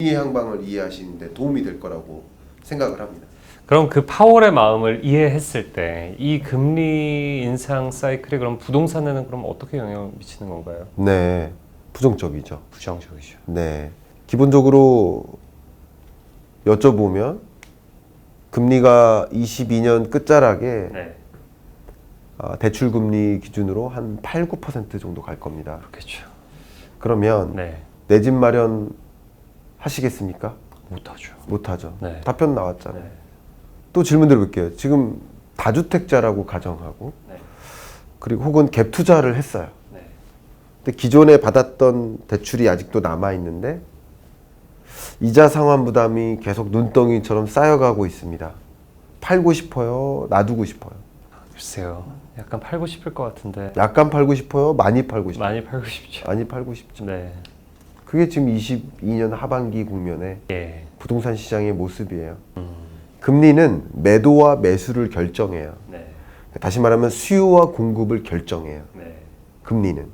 이 향방을 이해하시는데 도움이 될 거라고 생각을 합니다. 그럼 그 파월의 마음을 이해했을 때 이 금리 인상 사이클이 그럼 부동산에는 그럼 어떻게 영향을 미치는 건가요? 네, 부정적이죠. 부정적이죠. 네, 기본적으로 여쭤보면 금리가 22년 끝자락에 네, 대출 금리 기준으로 한 8, 9% 정도 갈 겁니다. 그렇겠죠. 그러면 네, 내 집 마련 하시겠습니까? 못하죠. 못하죠. 네. 답변 나왔잖아요. 네. 또 질문 드려볼게요. 지금 다주택자라고 가정하고 네. 그리고 혹은 갭 투자를 했어요. 네. 근데 기존에 받았던 대출이 아직도 남아 있는데 이자 상환 부담이 계속 눈덩이처럼 쌓여가고 있습니다. 팔고 싶어요? 놔두고 싶어요? 글쎄요. 약간 팔고 싶을 것 같은데 약간 팔고 싶어요? 많이 팔고 싶어요? 많이 팔고 싶죠. 많이 팔고 싶죠. 네. 그게 지금 22년 하반기 국면의 예. 부동산 시장의 모습이에요. 금리는 매도와 매수를 결정해요. 네. 다시 말하면 수요와 공급을 결정해요. 네. 금리는.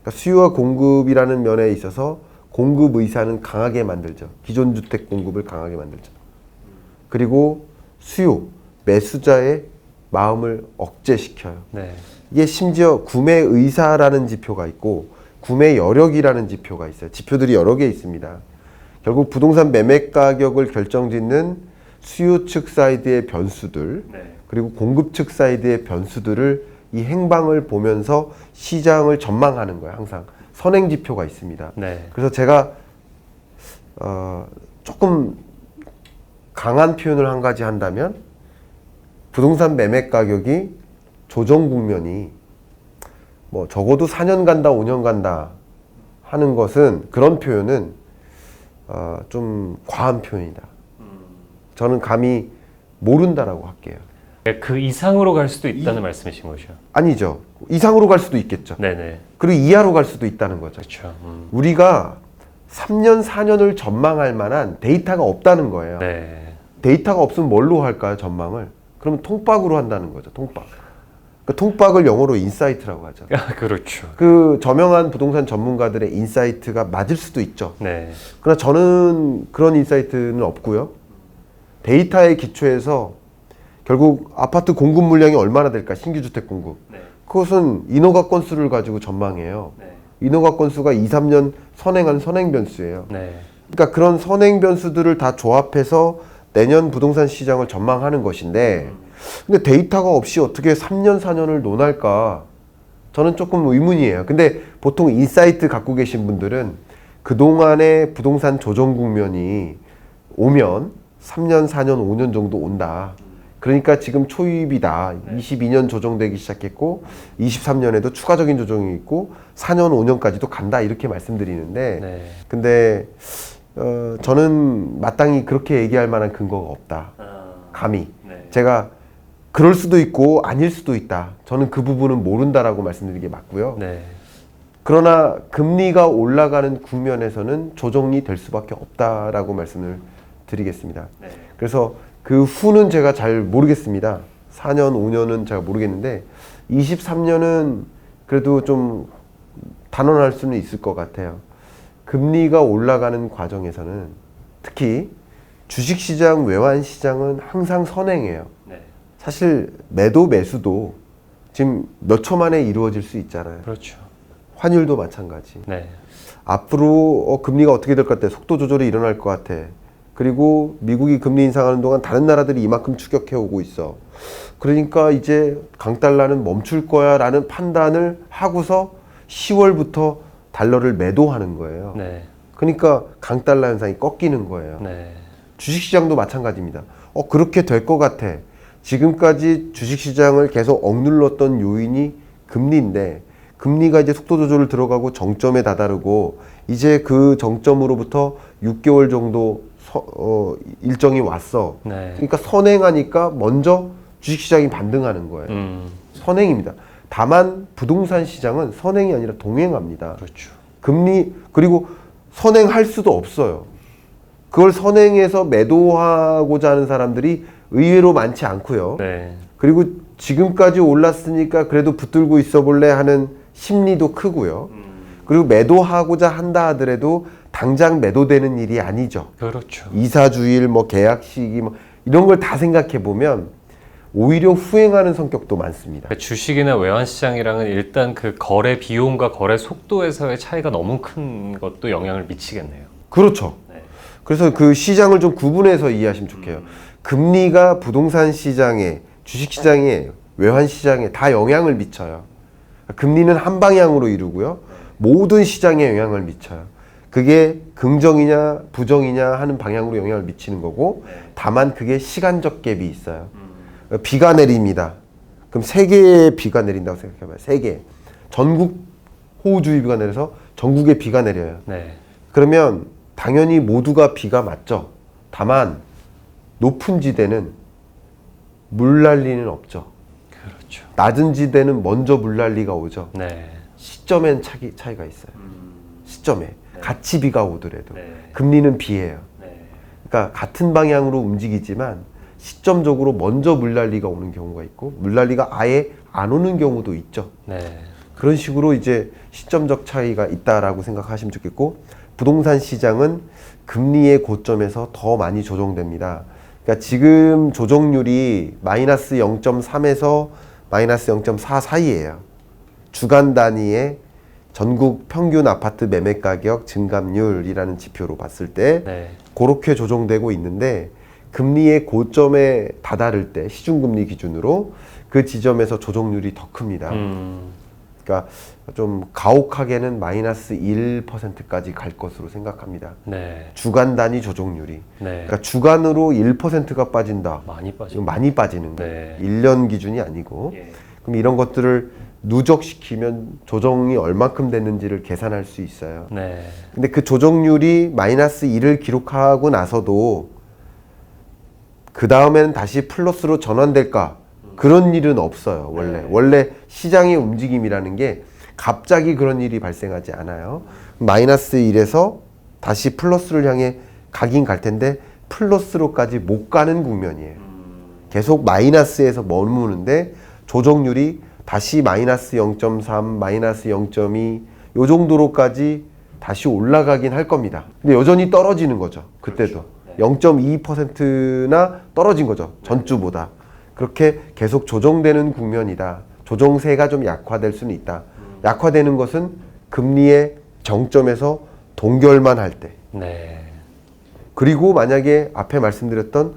그러니까 수요와 공급이라는 면에 있어서 공급 의사는 강하게 만들죠. 기존 주택 공급을 강하게 만들죠. 그리고 수요, 매수자의 마음을 억제시켜요. 네. 이게 심지어 구매 의사라는 지표가 있고 구매 여력이라는 지표가 있어요. 지표들이 여러 개 있습니다. 결국 부동산 매매 가격을 결정짓는 수요 측 사이드의 변수들 네. 그리고 공급 측 사이드의 변수들을 이 행방을 보면서 시장을 전망하는 거예요. 항상 선행 지표가 있습니다. 네. 그래서 제가 조금 강한 표현을 한 가지 한다면 부동산 매매 가격이 조정 국면이 뭐 적어도 4년 간다 5년 간다 하는 것은 그런 표현은 좀 과한 표현이다. 저는 감히 모른다라고 할게요. 그 이상으로 갈 수도 있다는 말씀이신 거죠. 아니죠. 이상으로 갈 수도 있겠죠. 네네. 그리고 이하로 갈 수도 있다는 거죠. 그렇죠. 우리가 3년, 4년을 전망할 만한 데이터가 없다는 거예요. 네. 데이터가 없으면 뭘로 할까요, 전망을? 그러면 통박으로 한다는 거죠, 통박. 그 통박을 영어로 인사이트라고 하죠. 그렇죠. 그 저명한 부동산 전문가들의 인사이트가 맞을 수도 있죠. 네. 그러나 저는 그런 인사이트는 없고요. 데이터에 기초해서 결국 아파트 공급 물량이 얼마나 될까, 신규 주택 공급. 네. 그것은 인허가 건수를 가지고 전망해요. 네. 인허가 건수가 2, 3년 선행한 선행 변수예요. 네. 그러니까 그런 선행 변수들을 다 조합해서 내년 부동산 시장을 전망하는 것인데 근데 데이터가 없이 어떻게 3년, 4년을 논할까? 저는 조금 의문이에요. 근데 보통 인사이트 갖고 계신 분들은 그동안의 부동산 조정 국면이 오면 3년, 4년, 5년 정도 온다. 그러니까 지금 초입이다. 22년 조정되기 시작했고 23년에도 추가적인 조정이 있고 4년, 5년까지도 간다. 이렇게 말씀드리는데 네. 근데 저는 마땅히 그렇게 얘기할 만한 근거가 없다. 감히. 네. 제가 그럴 수도 있고 아닐 수도 있다. 저는 그 부분은 모른다라고 말씀드리는 게 맞고요. 네. 그러나 금리가 올라가는 국면에서는 조정이 될 수밖에 없다라고 말씀을 드리겠습니다. 네. 그래서 그 후는 제가 잘 모르겠습니다. 4년, 5년은 제가 모르겠는데 23년은 그래도 좀 단언할 수는 있을 것 같아요. 금리가 올라가는 과정에서는 특히 주식시장, 외환시장은 항상 선행해요. 네. 사실 매도, 매수도 지금 몇 초 만에 이루어질 수 있잖아요. 그렇죠. 환율도 마찬가지. 네. 앞으로 금리가 어떻게 될 것 같아? 속도 조절이 일어날 것 같아. 그리고 미국이 금리 인상하는 동안 다른 나라들이 이만큼 추격해 오고 있어. 그러니까 이제 강달러는 멈출 거야 라는 판단을 하고서 10월부터 달러를 매도하는 거예요. 네. 그러니까 강달러 현상이 꺾이는 거예요. 네. 주식시장도 마찬가지입니다. 그렇게 될 것 같아. 지금까지 주식시장을 계속 억눌렀던 요인이 금리인데 금리가 이제 속도 조절을 들어가고 정점에 다다르고 이제 그 정점으로부터 6개월 정도 일정이 왔어. 네. 그러니까 선행하니까 먼저 주식시장이 반등하는 거예요. 선행입니다. 다만 부동산 시장은 선행이 아니라 동행합니다. 그렇죠. 금리 그리고 선행할 수도 없어요. 그걸 선행해서 매도하고자 하는 사람들이 의외로 많지 않고요. 네. 그리고 지금까지 올랐으니까 그래도 붙들고 있어 볼래 하는 심리도 크고요. 그리고 매도하고자 한다 하더라도 당장 매도되는 일이 아니죠. 그렇죠. 이사주일, 뭐 계약 시기, 뭐 이런 걸 다 생각해 보면 오히려 후행하는 성격도 많습니다. 주식이나 외환시장이랑은 일단 그 거래 비용과 거래 속도에서의 차이가 너무 큰 것도 영향을 미치겠네요. 그렇죠. 네. 그래서 그 시장을 좀 구분해서 이해하시면 좋게요. 금리가 부동산 시장에, 주식 시장에, 외환 시장에 다 영향을 미쳐요. 금리는 한 방향으로 이루고요. 모든 시장에 영향을 미쳐요. 그게 긍정이냐 부정이냐 하는 방향으로 영향을 미치는 거고, 다만 그게 시간적 갭이 있어요. 비가 내립니다. 그럼 세 개의 비가 내린다고 생각해봐요. 세 개. 전국 호우주의비가 내려서 전국에 비가 내려요. 네. 그러면 당연히 모두가 비가 맞죠. 다만 높은 지대는 물난리는 없죠. 그렇죠. 낮은 지대는 먼저 물난리가 오죠. 네. 시점엔 차이가 있어요. 시점에. 같이 비가 오더라도. 네. 금리는 비예요. 네. 그러니까 같은 방향으로 움직이지만 시점적으로 먼저 물난리가 오는 경우가 있고 물난리가 아예 안 오는 경우도 있죠. 네. 그런 식으로 이제 시점적 차이가 있다라고 생각하시면 좋겠고, 부동산 시장은 금리의 고점에서 더 많이 조정됩니다. 그러니까 지금 조정률이 마이너스 0.3에서 마이너스 0.4 사이예요. 주간 단위의 전국 평균 아파트 매매 가격 증감률이라는 지표로 봤을 때 네. 그렇게 조정되고 있는데, 금리의 고점에 다다를 때 시중금리 기준으로 그 지점에서 조정률이 더 큽니다. 그러니까 좀 가혹하게는 마이너스 1%까지 갈 것으로 생각합니다. 네. 주간 단위 조정률이. 네. 그러니까 주간으로 1%가 빠진다. 많이 빠져. 이건 많이 빠지는 거예요. 네. 1년 기준이 아니고. 예. 그럼 이런 것들을 누적시키면 조정이 얼마큼 됐는지를 계산할 수 있어요. 네. 근데 그 조정률이 마이너스 1을 기록하고 나서도 그 다음에는 다시 플러스로 전환될까? 그런 일은 없어요. 원래 시장의 움직임이라는 게 갑자기 그런 일이 발생하지 않아요. 마이너스 1에서 다시 플러스를 향해 가긴 갈 텐데 플러스로까지 못 가는 국면이에요. 계속 마이너스에서 머무는데 조정률이 다시 마이너스 0.3, 마이너스 0.2 요 정도로까지 다시 올라가긴 할 겁니다. 근데 여전히 떨어지는 거죠. 그때도. 0.2%나 떨어진 거죠. 전주보다. 그렇게 계속 조정되는 국면이다. 조정세가 좀 약화될 수는 있다. 약화되는 것은 금리의 정점에서 동결만 할 때. 네. 그리고 만약에 앞에 말씀드렸던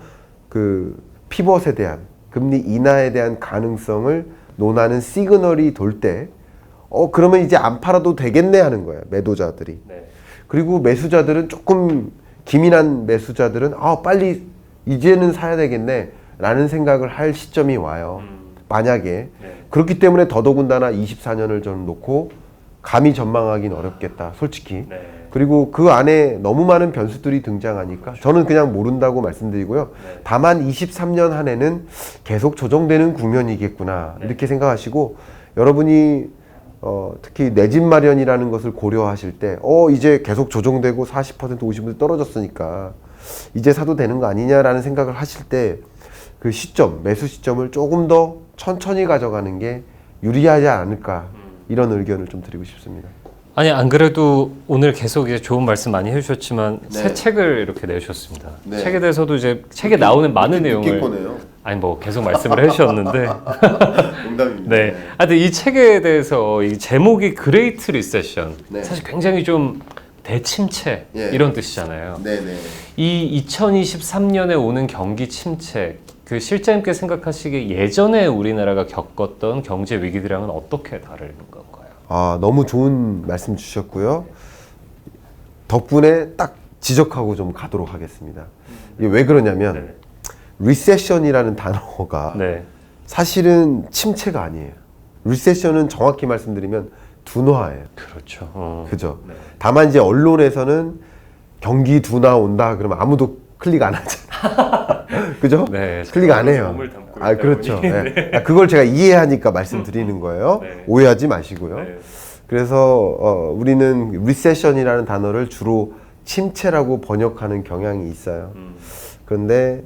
그 피벗에 대한 금리 인하에 대한 가능성을 논하는 시그널이 돌 때, 그러면 이제 안 팔아도 되겠네 하는 거예요. 매도자들이. 네. 그리고 매수자들은 조금 기민한 매수자들은 빨리 이제는 사야 되겠네 라는 생각을 할 시점이 와요. 만약에. 네. 그렇기 때문에 더더군다나 24년을 저는 놓고 감히 전망하기는 어렵겠다. 솔직히. 네. 그리고 그 안에 너무 많은 변수들이 등장하니까 저는 그냥 모른다고 말씀드리고요. 네. 다만 23년 한 해는 계속 조정되는 국면이겠구나 이렇게 생각하시고, 여러분이 특히 내 집 마련이라는 것을 고려하실 때 이제 계속 조정되고 40% 50% 떨어졌으니까 이제 사도 되는 거 아니냐라는 생각을 하실 때 그 시점, 매수 시점을 조금 더 천천히 가져가는 게 유리하지 않을까, 이런 의견을 좀 드리고 싶습니다. 아니 안 그래도 오늘 계속 이제 좋은 말씀 많이 해주셨지만 네. 새 책을 이렇게 내주셨습니다. 네. 책에 대해서도 이제 책에 나오는 많은 내용을 거네요. 아니 뭐 계속 말씀을 해주셨는데 농담입니다. 네. 하여튼 이 책에 대해서 이 제목이 그레이트 리세션 네. 사실 굉장히 좀 대침체 예. 이런 뜻이잖아요. 네네. 이 2023년에 오는 경기 침체 그 실장님께 생각하시기에 예전에 우리나라가 겪었던 경제 위기들이랑은 어떻게 다른 건가요? 너무 좋은 말씀 주셨고요. 덕분에 딱 지적하고 좀 가도록 하겠습니다. 이게 왜 그러냐면 리세션이라는 단어가 네. 사실은 침체가 아니에요. 리세션은 정확히 말씀드리면 둔화예요. 그렇죠. 그죠? 다만 이제 언론에서는 경기 둔화 온다 그러면 아무도 클릭 안 하잖아. 그죠? 네. 클릭 안 해요. 그렇죠. 네. 그걸 제가 이해하니까 말씀드리는 거예요. 네. 오해하지 마시고요. 네. 그래서 우리는 리세션이라는 단어를 주로 침체라고 번역하는 경향이 있어요. 그런데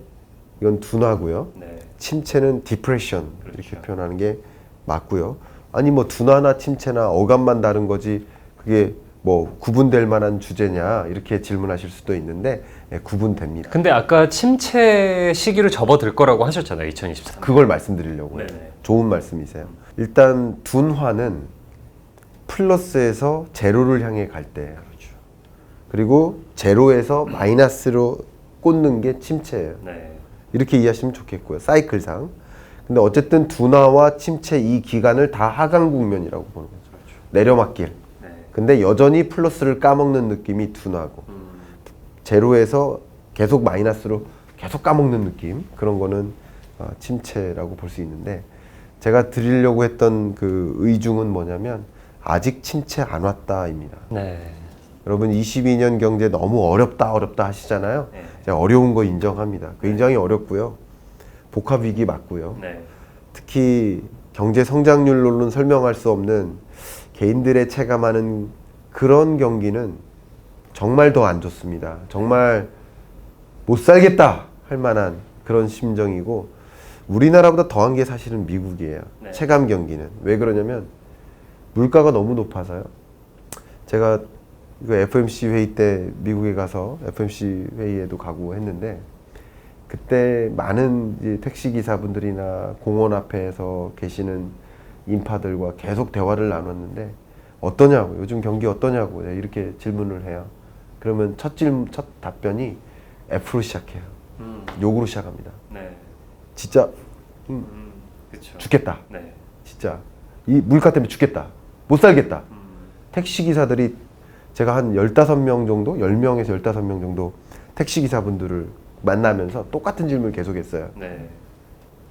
이건 둔화고요. 네. 침체는 디프레션 이렇게 표현하는 게 맞고요. 아니 뭐 둔화나 침체나 어감만 다른 거지 그게 뭐 구분될 만한 주제냐 이렇게 질문하실 수도 있는데 예, 구분됩니다. 근데 아까 침체 시기를 접어들 거라고 하셨잖아요. 2023년. 그걸 말씀드리려고 해요. 네네. 좋은 말씀이세요. 일단 둔화는 플러스에서 제로를 향해 갈 때, 그리고 제로에서 마이너스로 꽂는 게 침체예요. 네. 이렇게 이해하시면 좋겠고요. 사이클상. 근데 어쨌든 둔화와 침체 이 기간을 다 하강 국면이라고 보는 거죠. 내려막길. 네. 근데 여전히 플러스를 까먹는 느낌이 둔화고, 제로에서 계속 마이너스로 계속 까먹는 느낌, 그런 거는 침체라고 볼 수 있는데, 제가 드리려고 했던 그 의중은 뭐냐면 아직 침체 안 왔다입니다. 네. 여러분 22년 경제 너무 어렵다 하시잖아요. 네. 제가 어려운 거 인정합니다. 굉장히 어렵고요. 복합 위기 맞고요. 네. 특히 경제 성장률로는 설명할 수 없는 개인들의 체감하는 그런 경기는 정말 더 안 좋습니다. 정말 못 살겠다 할 만한 그런 심정이고, 우리나라보다 더한 게 사실은 미국이에요. 네. 체감 경기는. 왜 그러냐면 물가가 너무 높아서요. 제가 이거 FMC 회의 때 미국에 가서 FMC 회의에도 가고 했는데, 그때 많은 이제 택시 기사분들이나 공원 앞에서 계시는 인파들과 계속 대화를 나눴는데, 어떠냐고, 요즘 경기 어떠냐고 이렇게 질문을 해요. 그러면 첫 답변이 F로 시작해요. 욕으로 시작합니다. 네. 진짜 그렇죠. 죽겠다. 네. 진짜 이 물가 때문에 죽겠다. 못 살겠다. 택시 기사들이, 제가 한 15명 정도, 10명에서 15명 정도 택시 기사분들을 만나면서 똑같은 질문을 계속했어요. 네.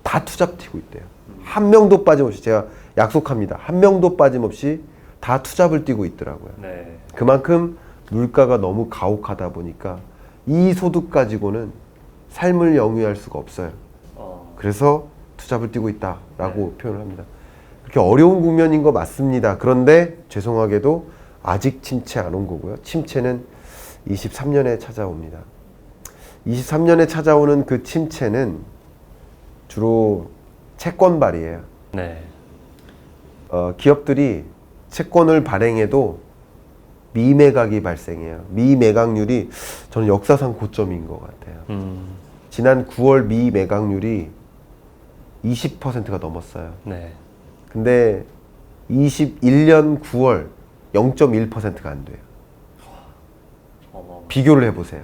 다 투잡 튀고 있대요. 한 명도 빠짐없이, 제가 약속합니다. 한 명도 빠짐없이 다 투잡을 뛰고 있더라고요. 네. 그만큼 물가가 너무 가혹하다 보니까 이 소득 가지고는 삶을 영위할 수가 없어요. 그래서 투잡을 뛰고 있다라고 표현을 합니다. 그렇게 어려운 국면인 거 맞습니다. 그런데 죄송하게도 아직 침체 안 온 거고요. 침체는 23년에 찾아옵니다. 23년에 찾아오는 그 침체는 주로 채권발이에요. 네. 기업들이 채권을 발행해도 미매각이 발생해요. 미매각률이 저는 역사상 고점인 것 같아요. 지난 9월 미매각률이 20%가 넘었어요. 네. 근데 21년 9월 0.1%가 안 돼요. 비교를 해보세요.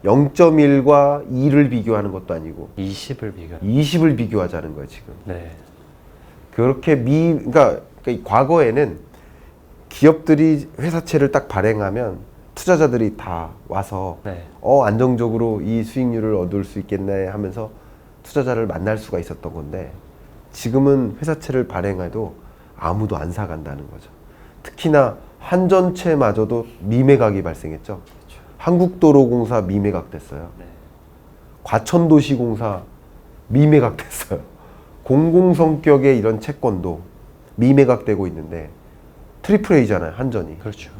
0.1과 2를 비교하는 것도 아니고 20을 비교. 20을 비교하자는 거예요, 지금. 네. 그렇게 그러니까 과거에는 기업들이 회사채를 딱 발행하면 투자자들이 다 와서 네. 안정적으로 이 수익률을 얻을 수 있겠네 하면서 투자자를 만날 수가 있었던 건데, 지금은 회사채를 발행해도 아무도 안 사간다는 거죠. 특히나 한전채마저도 미매각이 발생했죠. 그렇죠. 한국도로공사 미매각 됐어요. 네. 과천도시공사 미매각 됐어요. 공공성격의 이런 채권도 미매각되고 있는데, 트리플 A잖아요, 한전이. 그렇죠.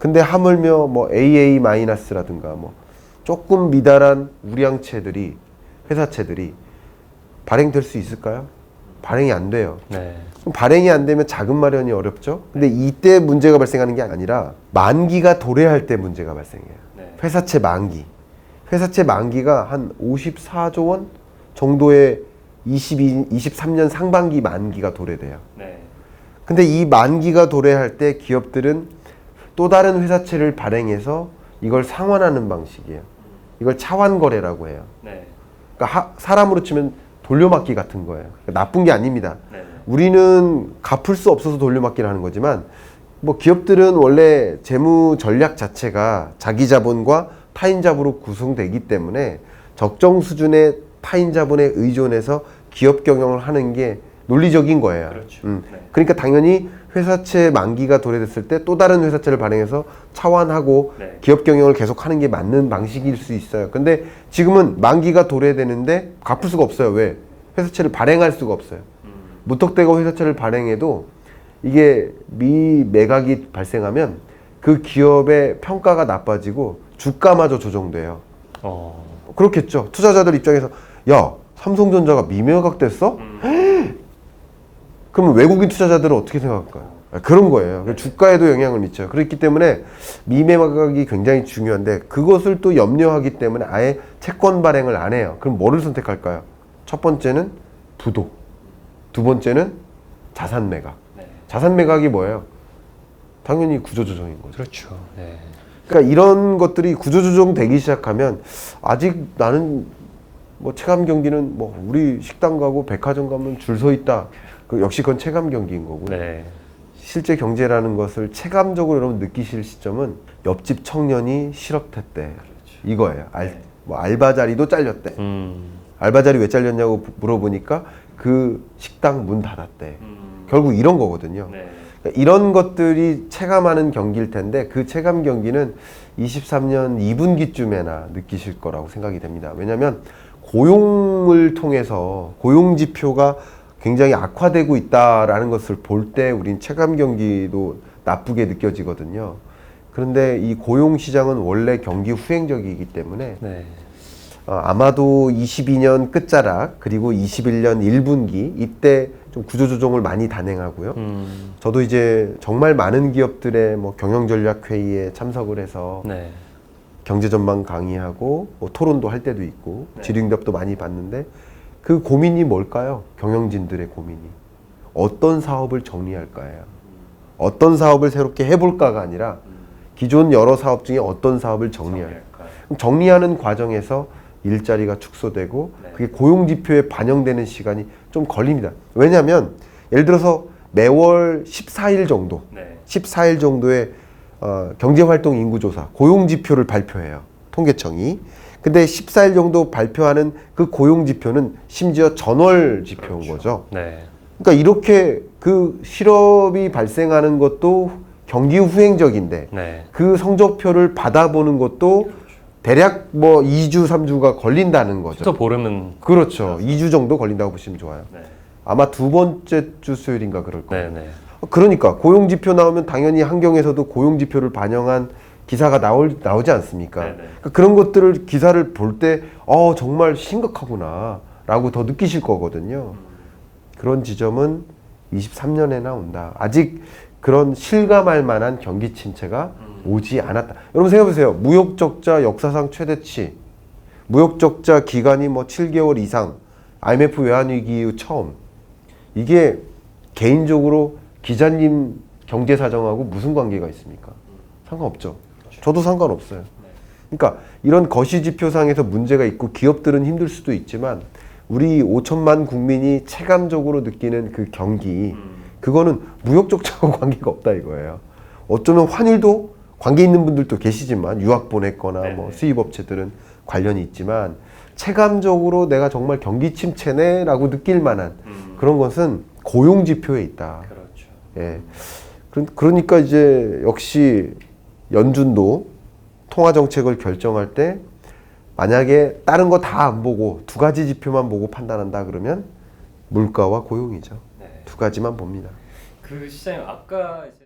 근데 하물며 뭐 AA-라든가 뭐 조금 미달한 우량채들이, 회사채들이 발행될 수 있을까요? 발행이 안 돼요. 네. 그럼 발행이 안 되면 자금 마련이 어렵죠. 근데 이때 문제가 발생하는 게 아니라 만기가 도래할 때 문제가 발생해요. 네. 회사채 만기. 회사채 만기가 한 54조 원 정도의 23년 상반기 만기가 도래돼요. 네. 근데 이 만기가 도래할 때 기업들은 또 다른 회사채를 발행해서 이걸 상환하는 방식이에요. 이걸 차환 거래라고 해요. 네. 그러니까 사람으로 치면 돌려막기 같은 거예요. 그러니까 나쁜 게 아닙니다. 네. 우리는 갚을 수 없어서 돌려막기를 하는 거지만, 뭐 기업들은 원래 재무 전략 자체가 자기 자본과 타인 자본으로 구성되기 때문에 적정 수준의 타인 자본에 의존해서 기업 경영을 하는 게 논리적인 거예요. 그렇죠. 네. 그러니까 당연히 회사채 만기가 도래됐을 때 또 다른 회사채를 발행해서 차환하고 네. 기업 경영을 계속 하는 게 맞는 방식일 수 있어요. 근데 지금은 만기가 도래되는데 갚을 수가 없어요. 왜? 회사채를 발행할 수가 없어요. 무턱대고 회사채를 발행해도 이게 미매각이 발생하면 그 기업의 평가가 나빠지고 주가마저 조정돼요. 그렇겠죠. 투자자들 입장에서 야, 삼성전자가 미매각 됐어? 그러면 외국인 투자자들은 어떻게 생각할까요? 그런 거예요. 주가에도 영향을 미쳐요. 그렇기 때문에 미매각이 굉장히 중요한데 그것을 또 염려하기 때문에 아예 채권 발행을 안 해요. 그럼 뭐를 선택할까요? 첫 번째는 부도, 두 번째는 자산 매각. 네. 자산 매각이 뭐예요? 당연히 구조조정인 거죠. 그렇죠. 네. 그러니까 이런 것들이 구조조정 되기 시작하면 아직 나는 뭐 체감 경기는 뭐 우리 식당 가고 백화점 가면 줄 서 있다. 그 역시 그건 체감 경기인 거고. 네. 실제 경제라는 것을 체감적으로 여러분 느끼실 시점은 옆집 청년이 실업했대. 이거예요. 뭐 알바 자리도 잘렸대. 알바 자리 왜 잘렸냐고 물어보니까 그 식당 문 닫았대. 결국 이런 거거든요. 네. 그러니까 이런 것들이 체감하는 경기일 텐데 그 체감 경기는 23년 2분기쯤에나 느끼실 거라고 생각이 됩니다. 왜냐하면 고용을 통해서 고용 지표가 굉장히 악화되고 있다라는 것을 볼 때 우린 체감 경기도 나쁘게 느껴지거든요. 그런데 이 고용 시장은 원래 경기 후행적이기 때문에 네. 아마도 22년 끝자락 그리고 21년 1분기 이때 좀 구조조정을 많이 단행하고요. 저도 이제 정말 많은 기업들의 뭐 경영전략회의에 참석을 해서 네. 경제전망 강의하고 뭐 토론도 할 때도 있고 네. 질의응답도 많이 받는데 그 고민이 뭘까요? 경영진들의 고민이 어떤 사업을 정리할까예요. 어떤 사업을 새롭게 해볼까가 아니라 기존 여러 사업 중에 어떤 사업을 정리할까. 정리하는 과정에서 일자리가 축소되고 네. 그게 고용지표에 반영되는 시간이 좀 걸립니다. 왜냐하면 예를 들어서 매월 14일 정도 네. 14일 정도의 경제활동 인구조사 고용지표를 발표해요. 통계청이. 근데 14일 정도 발표하는 그 고용지표는 심지어 전월 지표인 그렇죠. 거죠. 네. 그러니까 이렇게 그 실업이 발생하는 것도 경기 후행적인데 네. 그 성적표를 받아보는 것도 대략 뭐 2주, 3주가 걸린다는 거죠. 또 보름은 그렇죠. 2주 정도 걸린다고 보시면 좋아요. 네. 아마 두 번째 주 수요일인가 그럴 거예요. 네. 네. 그러니까 고용지표 나오면 당연히 한경에서도 고용지표를 반영한 기사가 나오지 않습니까? 네네. 그러니까 그런 것들을 기사를 볼 때 정말 심각하구나 라고 더 느끼실 거거든요. 그런 지점은 23년에나 온다. 아직 그런 실감할 만한 경기 침체가 오지 않았다. 여러분 생각해보세요. 무역적자 역사상 최대치, 무역적자 기간이 뭐 7개월 이상, IMF 외환위기 이후 처음. 이게 개인적으로 기자님 경제사정하고 무슨 관계가 있습니까? 상관없죠. 저도 상관없어요. 그러니까 이런 거시지표상에서 문제가 있고 기업들은 힘들 수도 있지만 우리 5천만 국민이 체감적으로 느끼는 그 경기 그거는 무역적자하고 관계가 없다 이거예요. 어쩌면 환율도 관계 있는 분들도 계시지만 유학 보냈거나 뭐 수입업체들은 관련이 있지만 체감적으로 내가 정말 경기 침체네 라고 느낄 만한 그런 것은 고용지표에 있다. 그렇죠. 예. 그러니까 이제 역시 연준도 통화정책을 결정할 때 만약에 다른 거 다 안 보고 두 가지 지표만 보고 판단한다 그러면 물가와 고용이죠. 네. 두 가지만 봅니다. 그 시장님 아까 이제